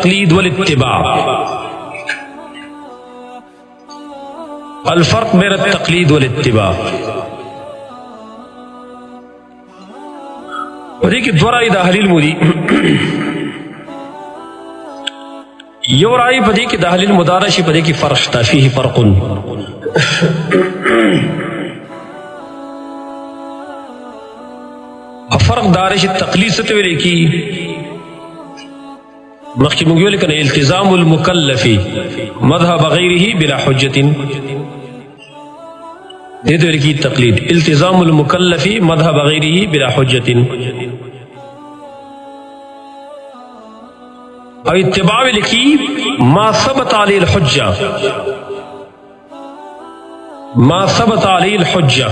التقلید والاتباع. الفرق بین التقلید والاتباع. پدې کې دوه رائے د اهل علم دي. یو رائے پدې کې د اهل علم مدارشي پدې کې فرق شته، فيه فرق. فرق دارش تقلید څه ته ویل کی؟ مخکې موږ ویل کنه التزام المکلف مذهب غیره بلا حجة، دې ته ویل کی تقلید. التزام المکلف مذهب غیره بلا حجة. او اتباع ویل کی ما ثبت علی الحجة، ما ثبت علی الحجة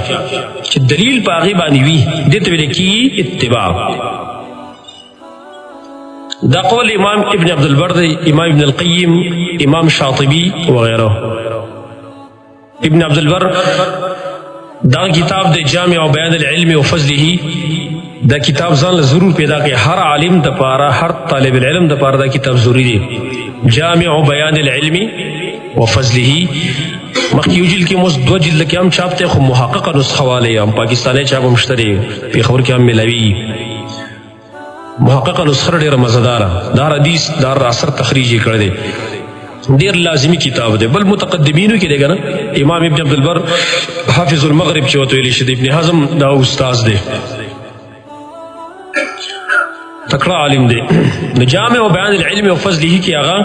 چې دلیل په هغې باندې وي، دې ته ویل کېږي اتباع. دا قول امام ابن عبدالبر دی، امام ابن القیم، امام شاطبی وغیرہ. ابن عبدالبر دا کتاب دی جامع بیان العلم و فضله، دا کتاب ځان له ضرور پیدا کړي، هر عالم د پاره، هر طالب العلم د پاره دا کتاب ضروری دی. جامع بیان العلم و فضله مخکې یو جلد کې موږ دوه جلد کې هم چاپ دی، خو محققه نسخه والی هم پاکستانی چاپ هم شته دی، پېښور کې هم ملاوي. محققه نسخه ډېره مزهداره، دا حدیث دا اثر تخریج یې کړی دی، ډېر لازمي کتاب دی. بل متقدمینو کې دی که نه، امام ابن عبدالبر حافظ المغرب چې ورته ویلی شي، د ابن حزم دا استاذ دی، تکړه عالم دی. د جامع و بیان العلم و فضله کې هغه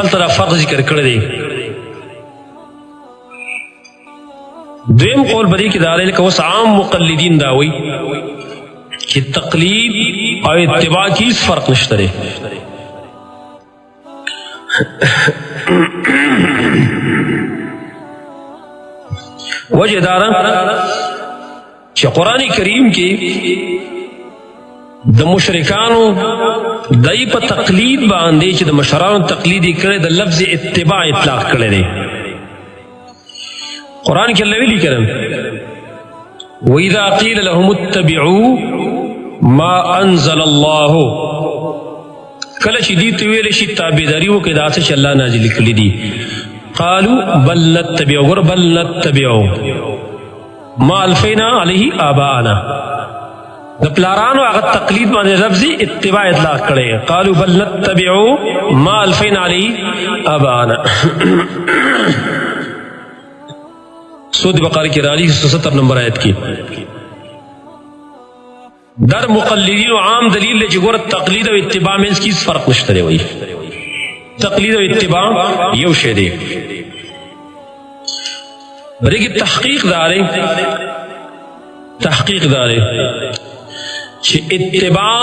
هلته دا فرق ذکر کړی دی. دویم قول بدی کې دا دی لکه اوس عام مقلدین دا وایي چې تقلید او اتباع کې هیڅ فرق نشته دی. وجه دا ده چې قرآن کریم کې د مشرکانو دای په تقلید باندې چې د مشرانو تقلید یې کړی، د لفظ اتباع اطلاق کړی دی. قرآن کې الله ویلي کړه وَإِذَا قِيلَ لَهُمُ اتَّبِعُوا مَا أَنزَلَ اللَّهُ، کله چې دې ته ویل شي تابعداري وکړئ دا څه چې الله نازل کړي دي، قالوا بل نتبع، ور بل نتبع ما الفینا علیه آباءنا، د پلارانو هغه تقلید باندې لفظي اتباع اطلاق کړی، قالوا بل نتبع ما الفینا علیه آباءنا. سورۃ بقرہ کی رالی 170 نمبر آیت کی در مقلدین و عام دلیل لے چگور تقلید و اتباع میں اس کی فرق نشتہ دے وئی. تقلید و اتباع یو شے دے. بلکہ تحقیق دارے چھ اتباع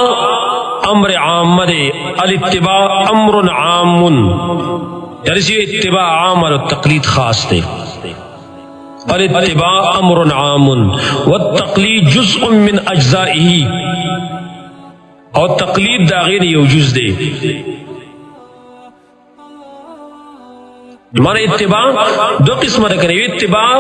امر عام دے، الاتباع امر عام، یعنی سی اتباع عام اور تقلید خاص دے. الاتباع امر عام والتقلید جزء من اجزائه، اور تقلید دا غیر یو جز دے. مانا اتباع دو قسم رکھنے، یہ اتباع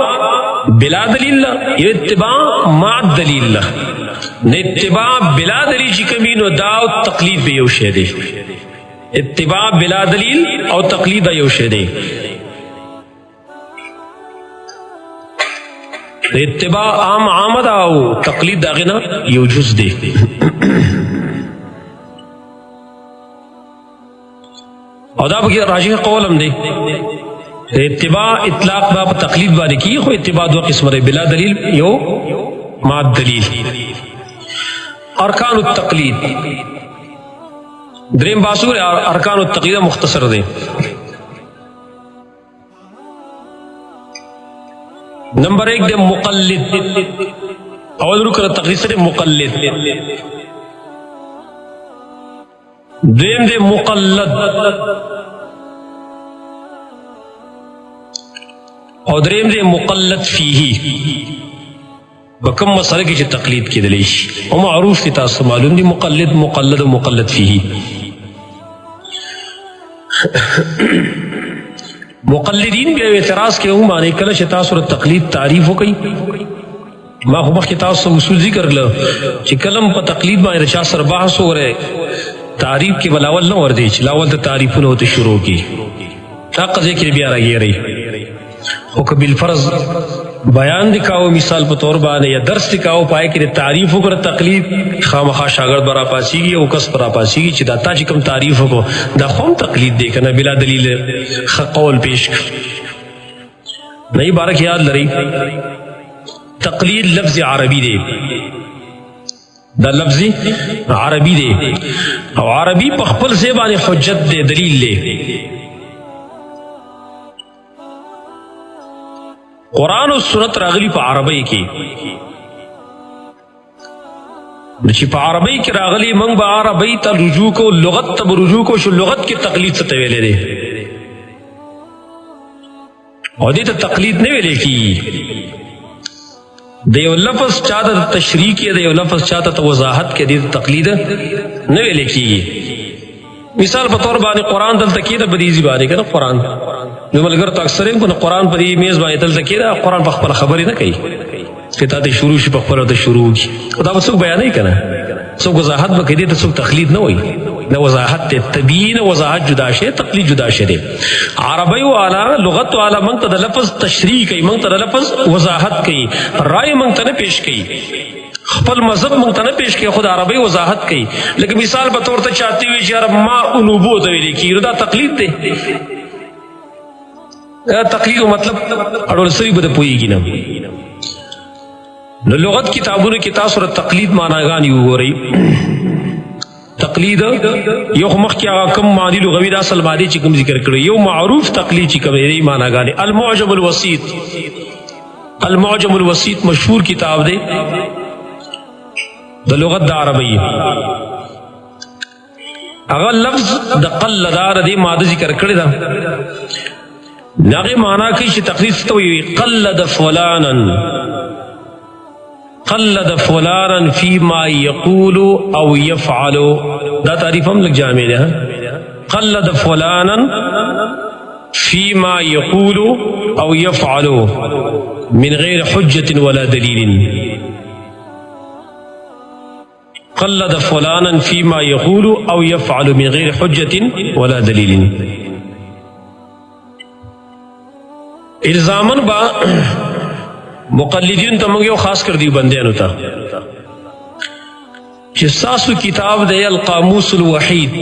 بلا دلیل، یہ اتباع مع دلیل. اتباع بلا دلیل چی کمین و دا تقلید بے یو شے دے. اتباع بلا دلیل اور تقلید یو شے دے. اتباع عام عامد او تقلید داغنا یو جز دے. او دا بکی راجح قولم دے، اتباع اطلاق با تقلید بانے کی، خو اتباع دو قسم رہے، بلا دلیل یو مع دلیل. ارکان التقلید دریم باسور ارکان التقلید مختصر دے. نمبر 1 دے مقلد، اول رکن تقلید سے مقلد. دویم دے مقلد، اور دریم دے مقلد فیہی. بکم مسئلہ کی تقلید کی دلیش او معروف کی تاسو معلوم دی، مقلد مقلد و مقلد فیہی. مقلدین بھی اعتراض کے ہوں مانے کلش تاثر تقلید تعریف ہو گئی. ما خو مخی تاسو اصول ذکر لو چی کلم پا تقلید مانے رچا سر بحث ہو رہے، تعریف کې بلاول نه ور دي چې لاول ته تعریفونه ته شروع کی حق ذکر بیا راګیری او که بالفرض بیان دکھاو مثال په تور باندې یا درس دکھاو پای کې تعریف وکړه تقلید خامخا شاګرد برا پاسیږي او کس برا پاسیږي چې دا تا چې کوم تعریف وکړو دا خو تقلید دی کنه بلا دلیل قول پیش نئی بارک یاد لري تقلید لفظ عربی دی دا لفظ عربی دی او عربی په خپل ځای باندې حجت دی دلیل دی قرآن و سنت راغلی په عربی کې چې په عربی کې راغلی موږ به عربی ته رجوع کو لغت ته رجوع کو شو لغت کې تقلید څه ته ویلې دی او دې ته تقلید نه ویلې کی د یو لفظ چاته تشریح کې د یو لفظ چاته وضاحت کې دې تقلید نه ویلې کی مثال په تور باندې قرآن دلته کې د بدیزي باندې کنه قرآن نو ملګر ته اکثر یې قرآن په دې میز باندې دلته کې دا قرآن په خپل خبرې نه کوي کته ته شروع شي په خپل ته شروع کی دا څوک بیان نه کنه څوک وضاحت به کوي ته څوک تقلید نه وایي دا وضاحت ته تبیین وضاحت جدا شي تقلید جدا شي دی عربی والا لغت والا موږ ته د لفظ تشریح کوي موږ ته د لفظ وضاحت کوي رائے موږ ته نه پیش کوي خپل مذهب موږ ته نه پیش کوي خود عربی وضاحت کوي لکه مثال په تور ته چاہتی وي چې عرب ما انوبو ته ویل کی دا تقلید دی تقلید مطلب اړول سری بده پويږي نه نو لغت کتابونو کې تاسو را تقلید معناګان یو غوري تقلید یو مخ کې هغه کم معنی لغوي د اصل معنی چې کوم ذکر کړو یو معروف تقلید چې کوم یې معناګان المعجم الوسيط المعجم الوسيط مشهور کتاب دی د لغت د عربی هغه لفظ د قلدار دی ماده ذکر کړی دا ناغه معنی کوي چې تقلید ته وي قلد فلانا فيما يقول او يفعل دا تعریف هم لگ جامع ہے قلد فلانا فيما يقول او يفعل من غير حجة ولا دليل قلد فلانا فيما يقول او يفعل من غير حجة ولا دليل الزامن با مقلدین ته موږ یو خاص کر دی بندیانو ته چې ساسو کتاب دی القاموس الوحید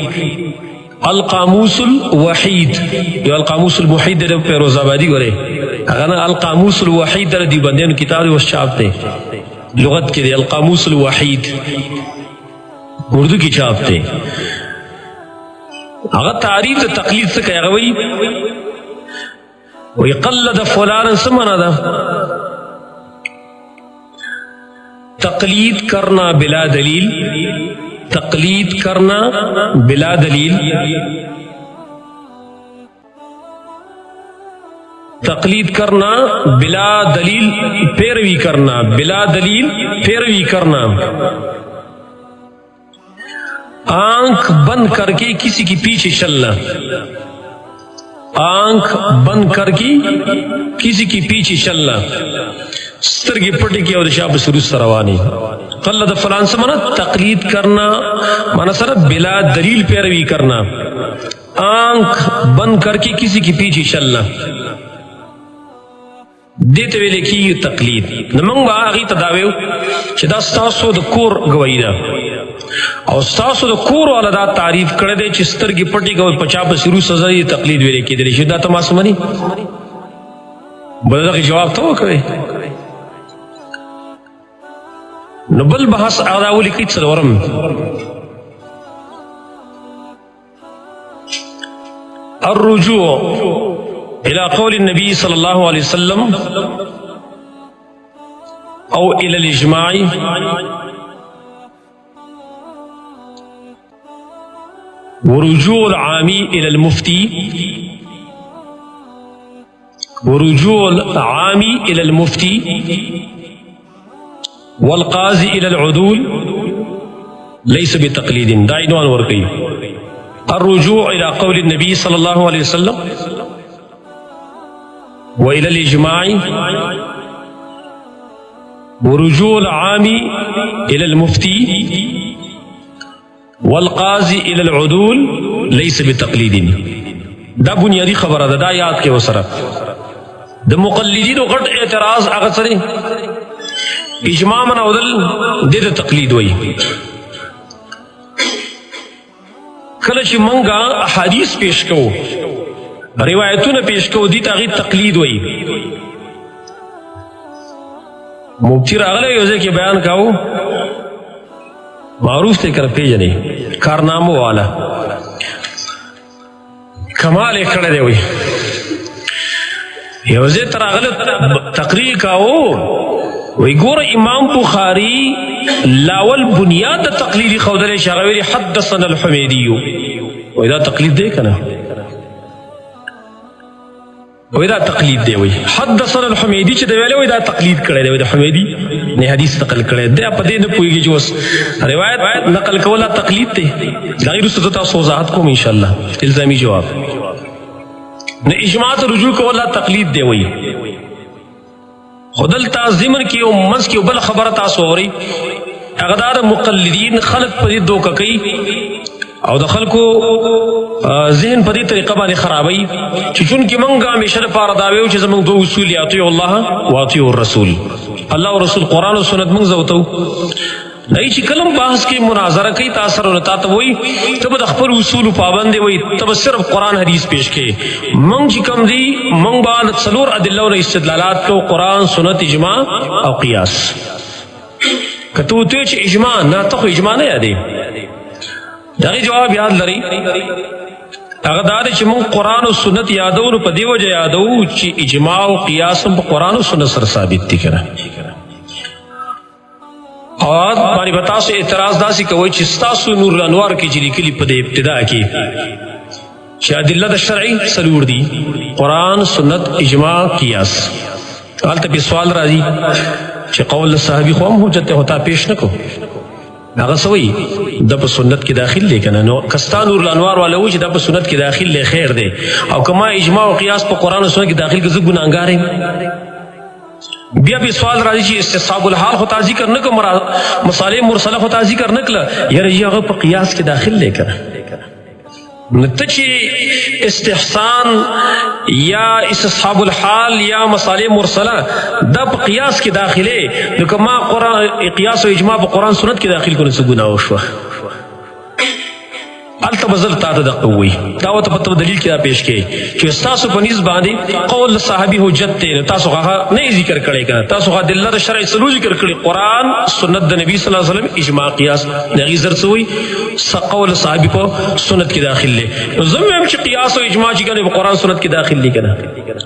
القاموس الوحید یو القاموس المحید د پیروز آبادی غره هغه القاموس الوحید د دی بندیانو کتاب دی چاپ دی لغت کې دی القاموس الوحید اردو کی چاپ دی هغه تعریف د تقلید څخه هغه وی ويقلد فلانا سمنا دا تقلید کرنا بلا دلیل تقلید کرنا بلا دلیل تقلید کرنا بلا دلیل پیروی کرنا بلا دلیل پیروی کرنا آنکھ بند کر کے کسی کی پیچھے چلنا آنکھ بند کر کے کسی کی پیچھے چلنا سترگی پٹی کی اور شاپ سروس روانی قلد فلان سے مانا تقلید کرنا مانا سر بلا دلیل پیروی کرنا آنکھ بند کر کے کسی کی پیچھے چلنا دیتے ہوئے لکھی تقلید نمنگ با آغی تداویو چھ دا ستاسو دا کور گوائی دا او ستاسو دا کور والا دا تعریف کردے چھ سترگی پٹی گوائی پچا پا سرو سزا یہ تقلید ویلے کی دلی شد دا تماسو منی بلدہ کی جواب تو کرے نبل بحث آداو لکیت سلورم الرجوع الى قول النبي صلى الله عليه وسلم او الى الاجماع ورجوع العامي الى المفتي ورجوع العامي الى المفتي والقاضي الى العدول ليس بتقليد دا عنوان ورقي الرجوع الى قول النبي صلى الله عليه وسلم وإلى الإجماع ورجوع العام إلى المفتي والقاضي الى العدول ليس بتقلید. دا بنیادی خبره ده، دا یاد کې وسره. د مقلدینو غټ اعتراض هغه سره اجماع منودل د تقلید وای. کله چې مونږه احادیث پیش کوو، روایتونه پیش کوو، دي ته تقلید وای. مفتی راغلی یو ځای کې بیان کاوه، معروف ته کړه پیژنې کارنامو والا کمال یې کړی دی. وای یو ځای ته راغلی تقریر کاوه، وی ګوره امام بخاری لاول بنیاد د تقلیدی ښودلی چې هغه ویلي حدثنا الحمیدي. وی دا تقلید دی که نه؟ وی دا تقلید دی. وی حدثنا الحمیدي چې دی ویلی، وی دا تقلید کړی دی. وی د حمیدي نه حدیث نقل کړی دی. په دې نه پوهېږي چې اوس روایت نقل کول تقلید دی. د هغې وروسته زه تاسو وضاحت کوم انشاءالله الزامي جواب. نه اجماع ته رجوع کول تقلید دی. وی خودلتا ضمن کی او منس کی بل خبر تاسو اوري، اغدار مقلدین خلق پر دوکه کوي او د خلکو ذهن په دې طریقه باندې خرابوي چې چونکې مونږ همیشه لپاره دا ویو چې زموږ دوه اصول یا اطیعوا الله واطیعوا الرسول. الله او رسول قرآن او سنت مونږ زوتو دای چې کلم بحث کې مناظره کوي تاثر او تا ته وای ته د خپل اصول پابند وي، ته صرف قرآن حدیث پیش کې. مونږ چې کوم دي مونږ باندې څلور ادله او استدلالات کو، قرآن سنت اجماع او قیاس. کته ته چې اجماع نه، ته اجماع نه یادې. دغه جواب یاد لري هغه دا چې مونږ قرآن او سنت یادو، په دی وجه یادو چې اجماع او قیاس په قرآن او سنت سره ثابت دي کنه. اور باندې بتا سو اعتراض داسې کوي چې ستاسو نور الانوار کې چې لیکلي په ابتدا کې چې ادله د شرعي څلور دي، قرآن سنت اجماع قیاس. هلته په سوال راځي چې قول صحابي خو هم حجت ہوتا پیش نکو، هغه سوي د په سنت کې داخل دی کنه. نو کستا نور الانوار والا و چې د په سنت کې داخل دی خیر دی، او کما اجماع او قیاس په قرآن او سنت کې داخل کې زه ګناهګار یم. بیا به سوال راځي چې استصحاب الحال خو تا ذکر نه کوم، مصالح مرسله خو تا ذکر نه کړه، یاره هغه په قیاس کې داخل دی کنه. نو ته چې استحسان یا استصحاب الحال یا مصالح مرسله دا په قیاس کې داخله، نو کما قرآن قیاس او اجماع په قرآن سنت کې داخل کړي څه ګناه وشوه. الته بزل تا ته دغه وي دا وته په دلیل کې پیش کړي چې تاسو په نسبت باندې قول صحابي حجت ته تاسو هغه نه ذکر کړي کنه. تاسو هغه دلیل شرعي سره ذکر کړي، قرآن سنت د نبی صلی الله علیه وسلم اجماع قیاس دغه زرڅوي قول صحابي په سنت کې داخل دي. زموږ چې قیاس او اجماع چې کنه په قرآن سنت کې داخل دي کنه.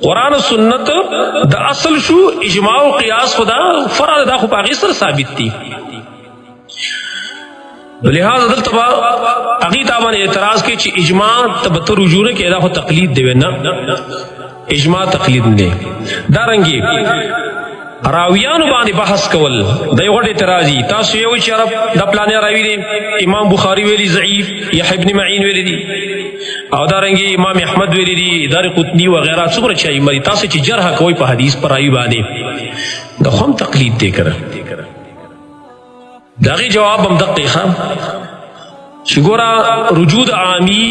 قرآن او سنت د اصل شو، اجماع او قیاس خدا فرع دا خو په سره ثابت دي. لہذا دلته هغې ته باندې اعتراض کوي چې اجماع ته به ته رجوع نه کوې، دا خو تقلید دی. نه اجماع تقلید نه دی. دارنګې راویانو باندې بحث کول د یو غټ اعتراض دي. تاسو یې وایئ چې دا پلانې راوي دی، امام بخاري ویلي ضعیف، یحیی ابن معین ویلي دي، او دارنګې امام احمد ویلي دي، دارقطني وغیره څومره چې ائمه دي. تاسو چې جرح کوئ په حدیث پر راوي باندې، دا خو هم تقلید دی کنه. داغی جواب هم دقیق هم چې ګوره رجوع عامی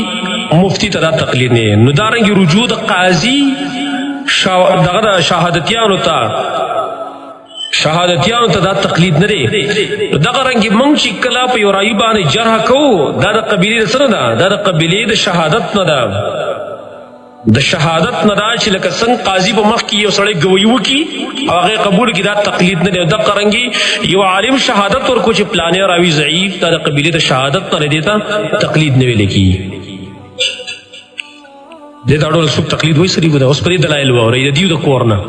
مفتی ته دا تقلید نه، نو دارنګې رجوع قاضي دغه شهادتیانو ته دا تقلید نه دی. دغه رنګې موږ چې کله په یو رایي باندې جرح کوو، دا د قبیلې د څه نه ده، دا د قبیلې د شهادت نه ده. د شهادت نه دا چې لکه څنګه قاضي په مخ کې یو سړی ګویي وکړي او هغه قبول کړي، دا تقلید نه دی. دغه رنګې یو عالم شهادت ورکړو چې پلانې راوي ضعیف، دا د قبیلې د شهادت نه دی، ته تقلید نه ویل کېږي. دې ته ډول څوک تقلید وایي سړي ګوده. اوس په دې دلایل واورئ د دیو د کور نه.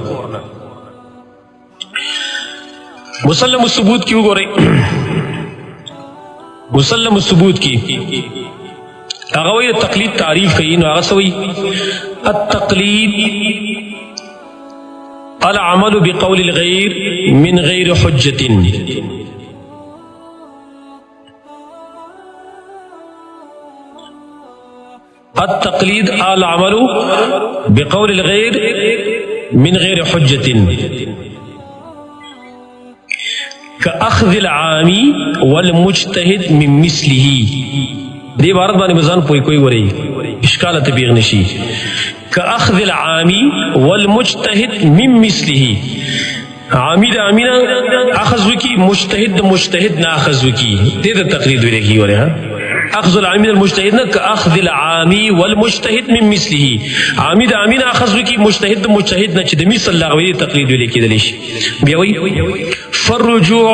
مسلم الثبوت کی وګورئ، مسلم الثبوت کی هغه وایي تقلید تعریف کوي. نو هغه څه وایي؟ التقلید العمل بقول الغیر من غیر حجة. التقلید العمل بقول الغیر من غیر حجة. كأخذ العامي والمجتهد من مثله. دی عبارت باندې بزان پوي کوئی وري اشکال تبیغ نشي. كأخذ العامي والمجتهد من مثله. عامی دا عامینا اخذ وکی، مجتہد دا مجتہد نا اخذ وکی. دے دا تقریر دوئے کی ورے ہاں اخذ العامی دا المجتہد نا كأخذ العامی والمجتہد من مثله. عامی دا عامینا اخذ وکی، مجتہد دا مجتہد نا چی دا مثل اللہ غوی تقریر دوئے کی دلیش. بیاوی فالرجوع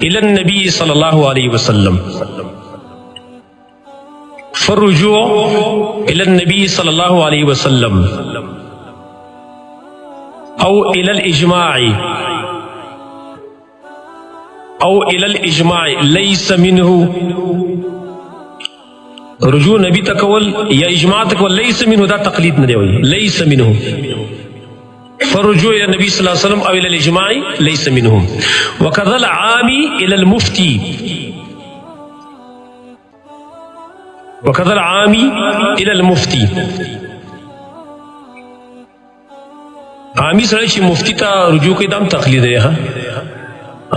الى النبی صلی اللہ علیہ وسلم. فالرجوع الى النبی صلی اللہ علیہ وسلم او الى الاجماع ليس منه. رجوع نبی تکول یا اجماع تکول ليس منه دا تقلید نہ دی وی ليس منه. فرجوع الى النبي صلى الله عليه وسلم او الى الاجماع ليس منه. وكذا العامي الى المفتي. وكذا العامي الى المفتي. عامی سره چې مفتی ته رجوع کوي دام تقلید دی. ها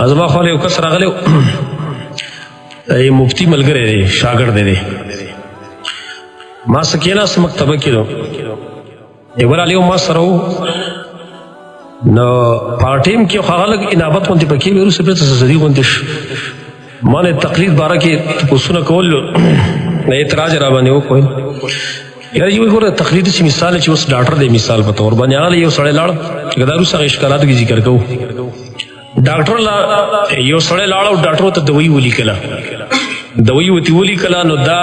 ازما خو له کس راغلی ای مفتی ملګری دی شاګرد دی ما سکینا سم مکتبه کړو ایور علیو ما سره نو پارټیم کې خلک انابت کوي پکې ورو سپه سزدي غونډش ما نه تقلید بارا کې پوښتنه کول نه اعتراض را باندې وکول. یار یو ګوره تقلید چې مثال چې اوس ډاکټر دی مثال په تور باندې هغه یو سړی لاړ غدارو سره اشکالات کی ذکر کوو. ډاکټر لا یو سړی لاړ او ډاکټر ته دوی ولیکله دوی وتی ولیکله نو دا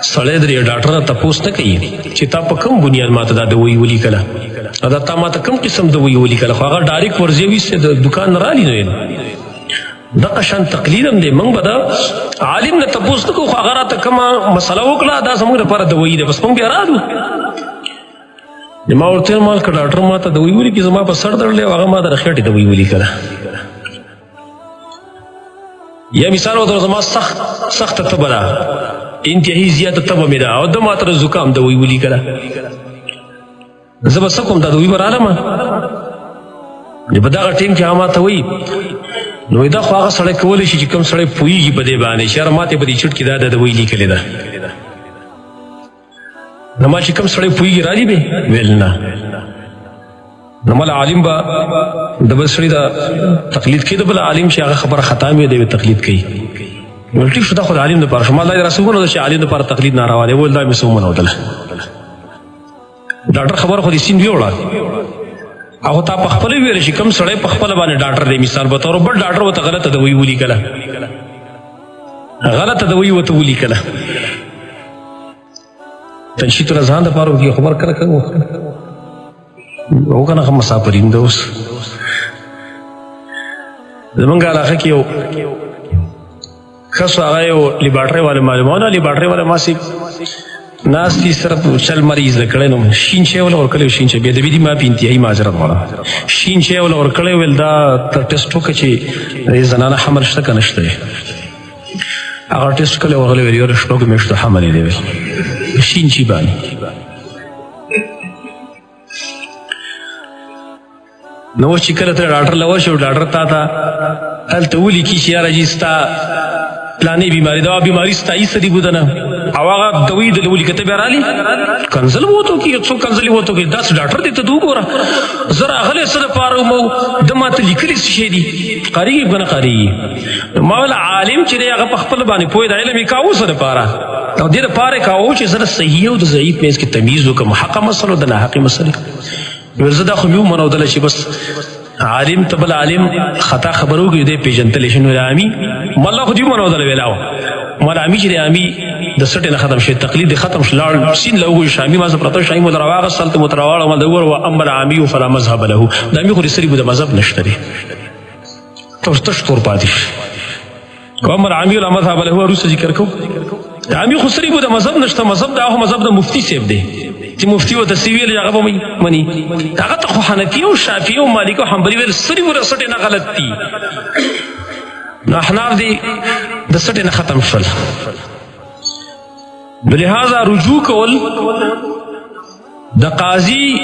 سړی د ډاکټر ته تپوس نه کوي چې تا په کوم بنیاد ماته دا دوی ولیکله دا تا ماته کوم قسم دوی ولیکله خو هغه ډایرکټ ورځي وي د دکان رالی نه دغه شان تقلید هم دی. موږ به دا عالم نه تپوس نه کوو خو هغه راته کومه مسله وکړه دا زموږ لپاره دوی ده بس موږ بیا رالو. ما ورته مال که ډاکټر ما ته دوی ولیکي زما په سر درد هغه ما د خېټې دوی ولیکله یا مثال ورته زما سخته تبه ده انتهایی زیاته تبه مې ده او د ما ته زکام دوی ولیکله زه به څه کوم دا دوی به رالمه په دغه ټیم کې هغه ما ته وایي نو دا خو هغه سړی کولی شي چې کوم سړی پوهېږي په دې باندې چې یاره ماته په دې چټ کې دا دوی لیکلې ده نو ما چې کوم سړی پوهېږي رالي به ویل نه نو مله عالم به د بل سړي دا تقلید کوي د بل عالم چې هغه خبره خطا وي دی تقلید کوي نو ټیک شو دا خو د عالم دپاره شو ما الله رسول ونه چې عالم دپاره تقلید ناروا دی ویل دا مې څه ومنودله ډاکټر خبره خو دې سین ویوړه هغه تا په خپل ویل شي کوم سړی په خپل باندې ډاکټر دی مثال به تور بل ډاکټر وته غلطه دوی ولیکله غلطه دوی وته ولیکله تنشیط رضان د پاره کی خبر کړه کوو او کنه هم مسافرین دوس زمونږ علاقه کې یو خاص هغه یو لیبارټری والے معلومونه لیبارټری والے ماسي ناس کی صرف چل مریض کړه نو شین شی ول اور کله شین شی به د دې ما په انتهایی معذرت والا شین شی ول اور کله ول دا ټیسټ وکړي چې زنانه حمل شته کنه شته هغه ټیسټ کله ورغلی ویل یو شپږ میاشتې حمل دی شین شی باندې نو چې کله ته ډاکټر لور شو ډاکټر تا هلته ولیکي چې یاره جی ستا پلانې بیماری دا بیماری ستایي سړي بودنه او هغه دوی د ولیکته بیا رالي کنسل ووتو کې څو کنسل ووتو کې داس ډاکټر دې ته دو ګوره زه راغلی څه دپاره مو ده ماته لیکلي څه شی دي قارېږي که نه قارېږي ما ویل عالم چې دی هغه په خپل باندې پوه د علم یې کاوه څه دپاره او دې دپاره یې کاوه چې زه د صحیح او د ضعیف منځ کې تمیز وکړم حقه مسلو د ناحقې مسلې زه دا خو مې ومنودله چې بس عالم ته بل عالم خطا خبرو کې دی پیژندلی شي نو د عامي مله خو دې ومنودله ویلا وه مال عامي چې د عامي د سټې نه ختم شي تقلید ختم شو لاړ سین له وګوري شامي مذهب پرته شامي مو راواغستل ته مو راواړه مل وګور و اما العامي فلا مذهب له د عامي خو سړي به د مذهب نشته دی تش تور پاتې شي اما العامي ولا مذهب له روسه ذکر کو د عامي خو سړي به د مذهب نشته مذهب دا هغه مذهب د مفتي صاحب دی چې مفتي ورته څه ویل هغه به مني هغه ته خو حنفي او شافعي او مالک او حنبلي ویل سړي ور سټې نه غلط دي نو احناف دي د سټې نه ختم شول لہذا رجوع کول دا قاضی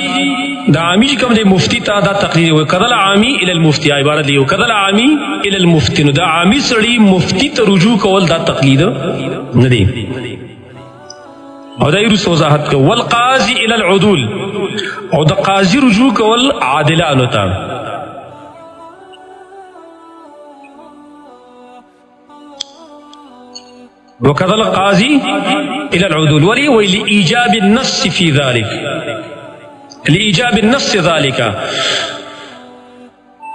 دا عامی کم دے مفتی تا دا تقریر ہوئے کدل عامی الى المفتی عبارت لیو کدل عامی الى المفتی دا عامی سڑی مفتی تا رجوع کول دا تقلید ندے او دا ایرس وضاحت کو والقاضی الى العدول او دا قاضی رجوع کول عادلانو تا وكذا القاضي إلى العدول ولي ولإيجاب النص في ذلك لإيجاب النص ذلك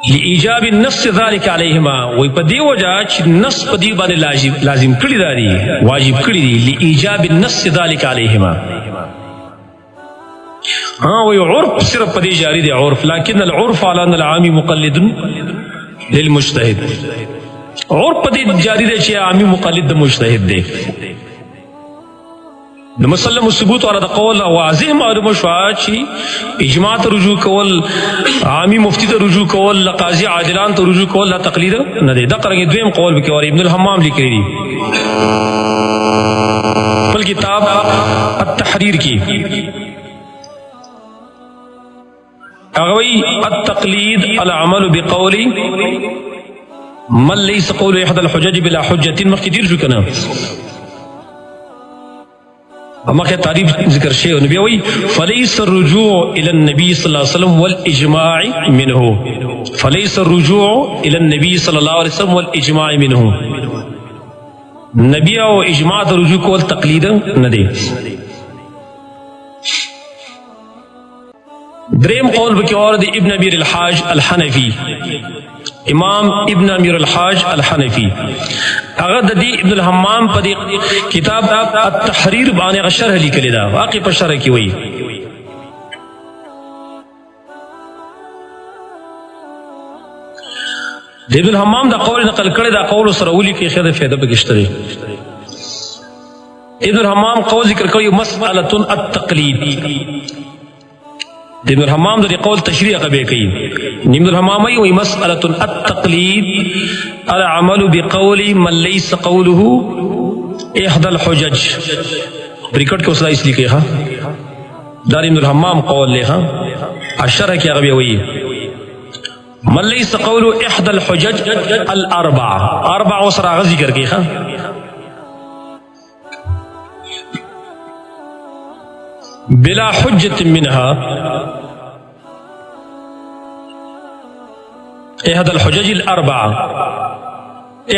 لإيجاب النص ذلك عليهما ويبدي وجاج النص بدي بان لازم كل داري واجب كل دي لإيجاب النص ذلك عليهما ويعرف صرف بدي جاري دي عرف لكن العرف على أن العام مقلد للمجتهد عرف بدي جاري دي چه عامي مقلد مجتهد دي مسلم الثبوت على قول واضح معلوم شوا چی اجماع ته رجوع کول عامی مفتی ته رجوع کول قاضی عادلان ته رجوع کول لا تقلید نه دی دا قرګه دویم قول به کوي ابن الحمام لیکلی دی بل کتاب التحریر کی اغوی التقلید العمل بقول من ليس قول احد الحجج بلا حجه مخدیر شو کنه اما کہ تعریف ذکر شیء نبی وی فليس الرجوع الى النبي صلى الله عليه وسلم والاجماع منه فليس الرجوع الى النبي صلى الله عليه وسلم والاجماع منه نبی او اجماع ته رجوع کول تقلید نه دی دریم قول بکی اور دی ابن امیر الحاج الحنفی امام ابن امیر الحاج الحنفی اگر دی ابن الحمام پا دی کتاب التحریر بانے کا شرح لکلی دا واقعی پر شرح کی ہوئی دی ابن الحمام دا قول نقل کرے دا قول سرولی کی خیر فیدہ بکشتری ابن الحمام قول ذکر کری مسئلۃ التقلید ابن الحمام دا قول تشریح قبی کئی ابن الحمام وی مسئلۃ التقلید العمل بقول من ليس قوله احدى الحجج ریکارڈ کے وسائل اس لیے کہ دار ابن الحمام قول لے الشرح کیا قبی وی من ليس قوله احدى الحجج الاربع وسرا ذکر کی بلا حجة منها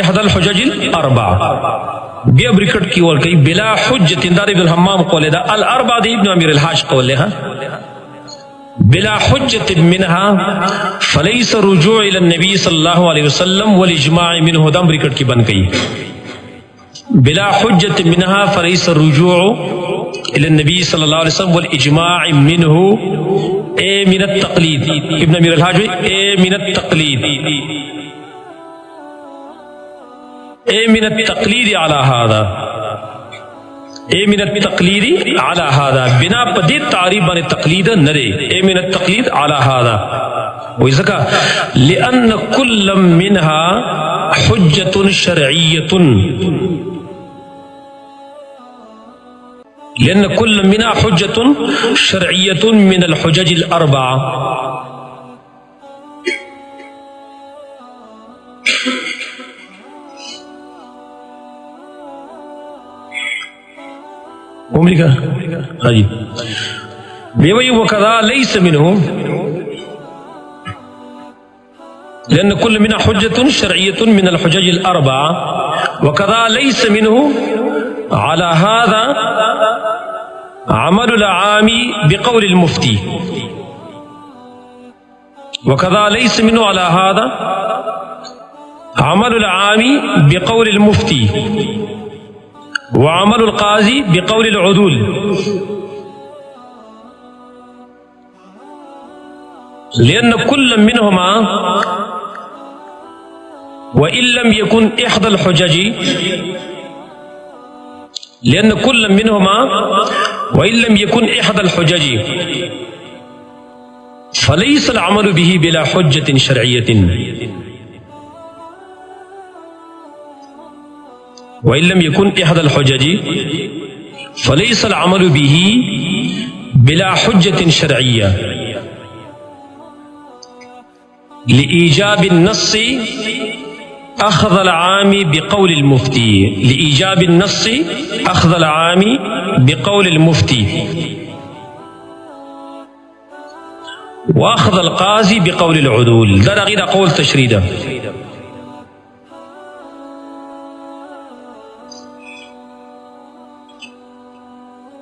احد الحجج الاربع بیا بریکٹ کی اور کئی بلا حجت دار ابن الحمام قول دا الاربع دی ابن امیر الحاج قول لے بلا حجت منها فليس رجوع الى النبي صلی اللہ علیہ وسلم والاجماع منه دم بریکٹ کی بن گئی بلا حجت منها فليس الرجوع الى النبي صلی اللہ علیہ وسلم والاجماع منه اے من التقلید ابن امیر الحاج اے من التقلید اے من التقلید على هذا اے من التقلید على هذا بنا پدی تعریف بن تقلید نرے اے من التقلید على هذا وذکا لان كل منها حجة شرعية لأن كل منها حجة شرعية من الحجج الأربعة وكذا ليس منه لأن كل منها حجة شرعية من الحجج الأربعة وكذا ليس منه على هذا عمل العام بقول المفتي وكذا ليس منه على هذا عمل العام بقول المفتي وعمل القاضي بقول العدول لأن كل منهما وإن لم يكن إحدى الحجج لأن كل منهما وإن لم يكن إحدى الحجج فليس العمل به بلا حجة شرعية وإن لم يكن إحدى الحجج فليس العمل به بلا حجة شرعية لإيجاب النص أخذ العام بقول المفتي. لإيجاب النص أخذ العام بقول المفتي وأخذ القاضي بقول العدول. دا غير قول تشريدا.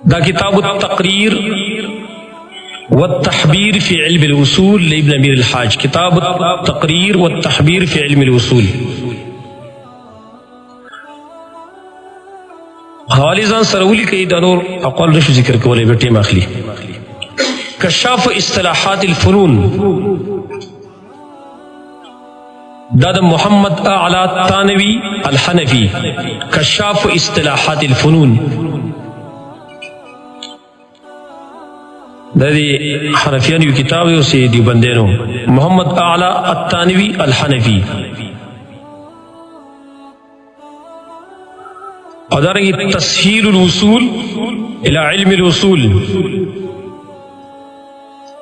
دا كتاب التقرير والتحبير في علم الوصول لابن أمير الحاج. كتاب التقرير والتحبير في علم الوصول. خالصان سرولی کئی دانور اقوال رشو ذکر کولے بیٹے ماخلی. کشاف اصطلاحات الفنون دادا محمد اعلی تانوی الحنفی. کشاف اصطلاحات الفنون دادی حنفیان یو کتاب یو سی دیوبندینو. محمد اعلی التانوی الحنفی. اور دارنگی تسہیل الوصول الى علم الوصول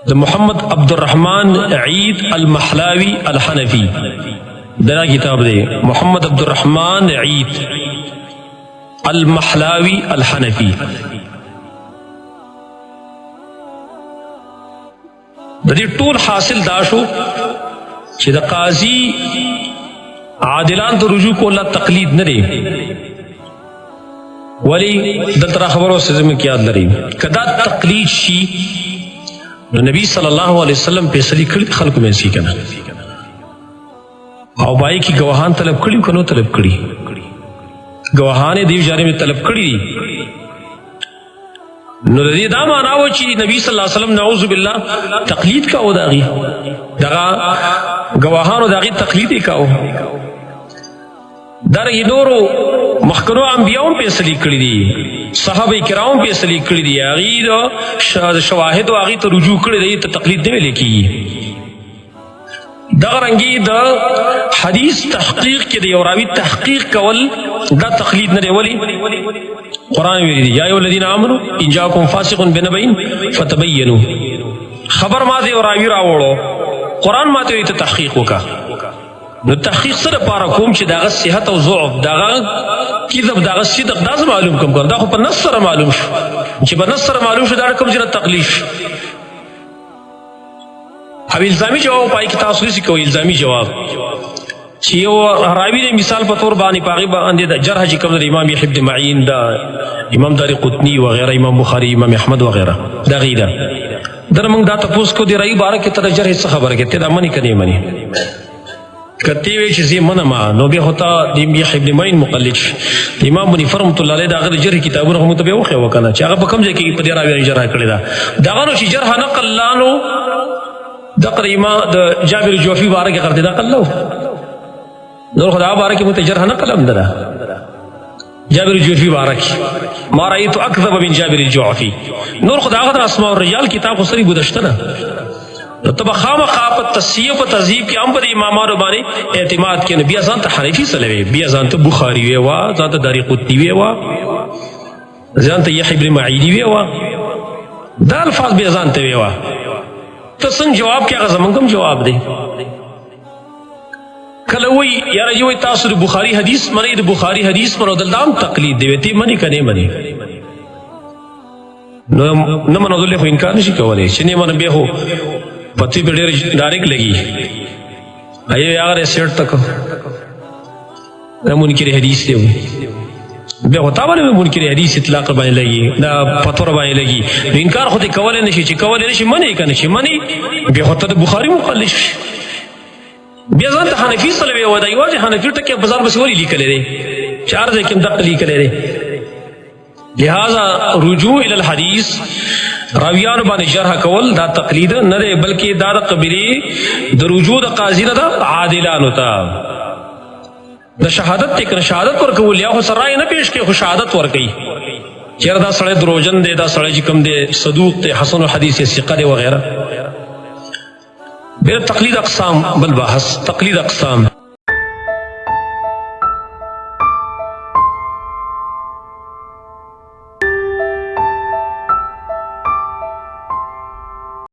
دا محمد عبد الرحمن عید المحلاوی الحنفی. دنا کتاب دے محمد عبد الرحمن عید المحلاوی الحنفی. دا دی طول حاصل داشو چی دا قاضی عادلان تو رجوع کو اللہ تقلید نہ دے. ولی دلترا خبروں سے زمین کی یاد لري کدا تقلید شی نبی صلی اللہ علیہ وسلم پہ سلی کھڑی خلق میں سی کنا او بائی کی گواہان طلب کڑی کنو طلب کڑی گواہان دیو جانے میں طلب کڑی نو دی دا معناو چی نبی صلی اللہ علیہ وسلم نعوذ باللہ تقلید کا او داغی دغا گواہانو داغی تقلید کا او دارنگی نورو مخکنو انبیاؤں پہ سلی کری دی صحابہ کرام پہ سلی کری دی آغید شواہد و آغید تو رجوع کری دی تو تقلید نہیں لکی. دارنگی دا حدیث تحقیق کی دی اور آوی تحقیق کول دا تقلید نہ دی. ولی قرآن میں دی یا ایو الذین آمنوا ان جاکم فاسق بنبئ فتبینوا. خبر ما دی اور آوی راوڑو قرآن ما دی تو تحقیق کا نو تحقیق سره پارا کوم چې داغه صحت او ضعف داغه کذب داغه صدق دا معلوم کوم کړه. دا خو په نص سره معلوم شو چې په نص سره معلوم شو دا کوم چې تقلیف او الزامی جواب پای کې تاسو لسی کوي. الزامی جواب چې یو راوی نے مثال په تور باندې پاغي باندې د جرح چې کوم د امام یحیی بن معین دا امام دارقطنی وغیرہ امام بخاری امام احمد وغیرہ دا غیدا در موږ دا تاسو کو دی راوی بارے کې تر جرح څه خبره کې ته دا منی کني منی کتی وی چې زی منما نو به ہوتا د یحیی بن معین مقلد امام بن فرمت الله علیه دا غیر جرح کتابونه هم ته به وخه وکنه چې هغه په کوم ځای کې په دې راوی جرح کړی دا دغه نو چې جرح نقل لانو دقر امام د جابر جوفی بارے کې کړی دا قلو نور خدا بارے کې مت جرح نقل هم درا جابر جوفی بارے ما رايت اكذب من جابر الجوفی نور خدا غد اسماء الرجال کتاب سری گذشتہ نا تب خامخا په تصحیح په تهذیب کې هم په امامانو باندې اعتماد کې بیا ځان ته حنفي سلوي بیا ځان ته بخاری وی وا ځان ته دارقطنی وی وا ځان ته یحیی بن معین وی وا دا الفاظ بیا ځان ته وی وا ته څنګه جواب کې هغه زمونږ جواب دی کله وی یاره یو تاسو د بخاری حدیث منی د بخاری حدیث پر دلدام تقلید دی وتی منی کنه منی نو منو دله خو انکار نشي کولای چې نه من به هو پتی پہ ڈائریکٹ لگی ایو یار سیٹ تک منکر حدیث دے بے ہوتا بنے منکر حدیث اطلاق باندې لگی دا پتور باندې لگی انکار خود کولے نشي چې کولے نشي منی کنه شي منی بے ہوتا بخاری مخالف بیا ځان ته حنفی سلوي و دا یواځ حنفی ټکه بازار بس وری لیکل لري چار ځکه هم دقلی کړي لہذا رجوع الى الحدیث راویان باندې جرح کول دا تقلید نه دی بلکې دا د قبلی د رجوع د قاضی نه دا عادلان ہوتا د شهادت تک شهادت ورکول یا خو سرای نه پیش کې خو شهادت ورکي چیرې دا سړی دروژن دی دا سړی چې کوم دی صدوق دی حسن الحدیث ثقه دی وغیرہ بیر تقلید اقسام بل بحث تقلید اقسام